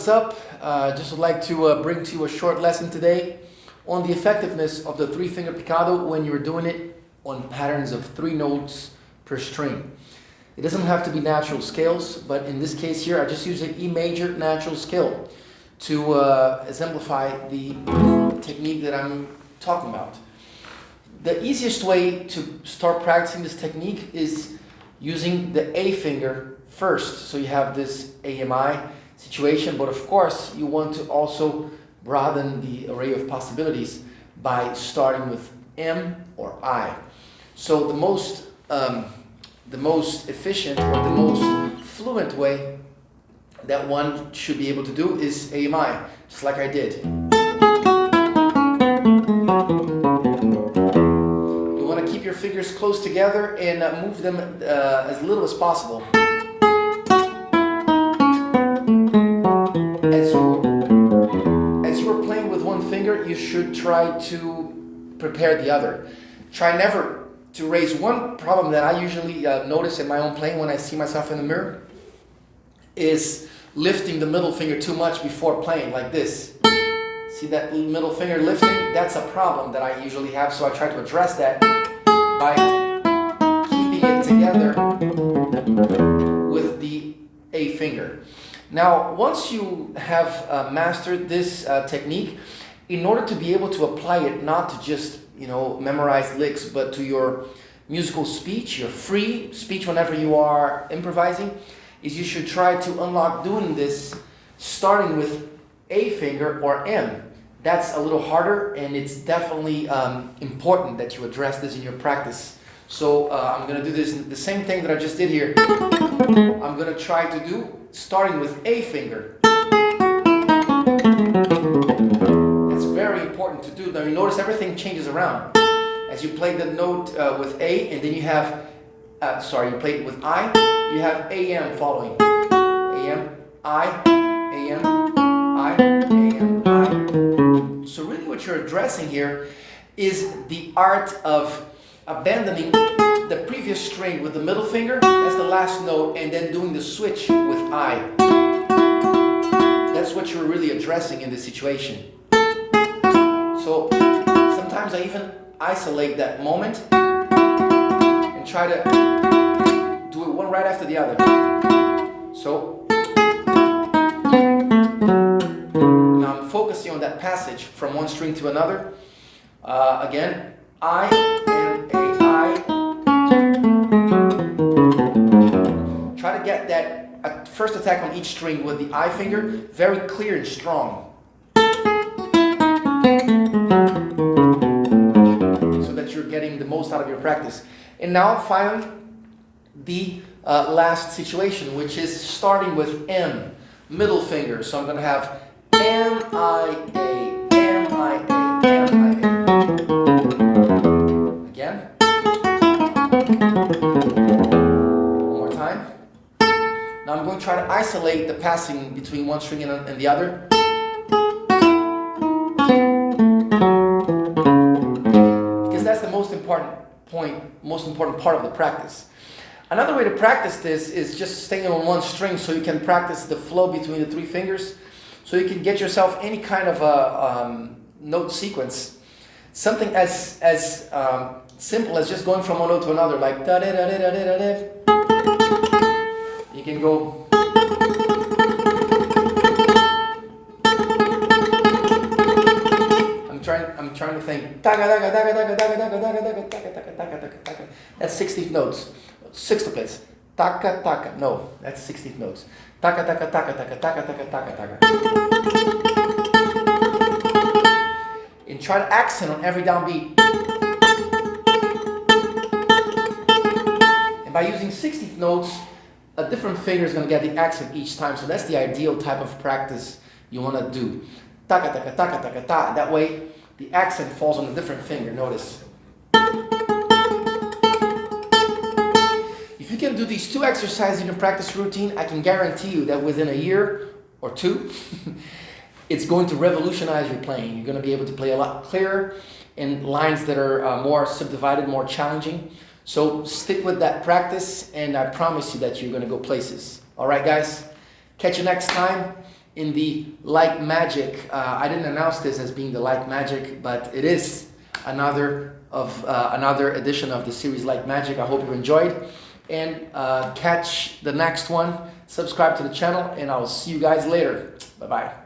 what's up? Just would like to bring to you a short lesson today on the effectiveness of the three-finger picado when you're doing it on patterns of 3 notes per string. It doesn't have to be natural scales, but in this case here I just use an E major natural scale to exemplify the technique that I'm talking about. The easiest way to start practicing this technique is using the A finger first. So you have this AMI situation, but of course you want to also broaden the array of possibilities by starting with M or I. So the most efficient or the most fluent way that one should be able to do is AMI, just like I did. You want to keep your fingers close together and move them as little as possible. As you are playing with one finger, you should try to prepare the other. Try never to raise. One problem that I usually notice in my own playing when I see myself in the mirror is lifting the middle finger too much before playing, like this. See that middle finger lifting? That's a problem that I usually have, so I try to address that by keeping it together with the A finger. Now, once you have mastered this technique, in order to be able to apply it, not to just memorize licks, but to your musical speech, your free speech whenever you are improvising, is you should try to unlock doing this starting with A finger or M. That's a little harder, and it's definitely important that you address this in your practice. So I'm going to do this, the same thing that I just did here. I'm going to try to do starting with A finger. That's very important to do. Now you notice everything changes around. As you play the note with A, and then you have, you play it with I, you have AM following. AM, I, AM, I, AM, I. So really what you're addressing here is the art of abandoning the previous string with the middle finger as the last note and then doing the switch with I. That's what you're really addressing in this situation. So sometimes I even isolate that moment and try to do it one right after the other. So now I'm focusing on that passage from one string to another. Again, I and A, I. Try to get that first attack on each string with the I finger very clear and strong, so that you're getting the most out of your practice. And now finally, the last situation, which is starting with M, middle finger. So I'm going to have M, I, A, M, I, A, M, I, A. Again. One more time. Now I'm going to try to isolate the passing between one string and the other. Because that's the most important part of the practice. Another way to practice this is just staying on one string, so you can practice the flow between the 3 fingers, so you can get yourself any kind of a note sequence. Something as simple as just going from one note to another, like da da da da da da da. You can go. I'm trying to think. That's 16th notes. Sextuplets. Taka taka. No, that's 16th notes. Taka taka taka taka taka taka taka taka. And try to accent on every downbeat. And by using 16th notes, a different finger is going to get the accent each time. So that's the ideal type of practice you want to do. Taka taka taka taka ta. That way, the accent falls on a different finger. Notice. If you can do these 2 exercises in your practice routine, I can guarantee you that within a year or 2, it's going to revolutionize your playing. You're going to be able to play a lot clearer in lines that are more subdivided, more challenging. So stick with that practice, and I promise you that you're going to go places. All right, guys? Catch you next time. in the Like Magic. I didn't announce this as being the Like Magic, but it is another edition of the series Like Magic. I hope you enjoyed, and catch the next one. Subscribe to the channel, and I'll see you guys later. Bye bye.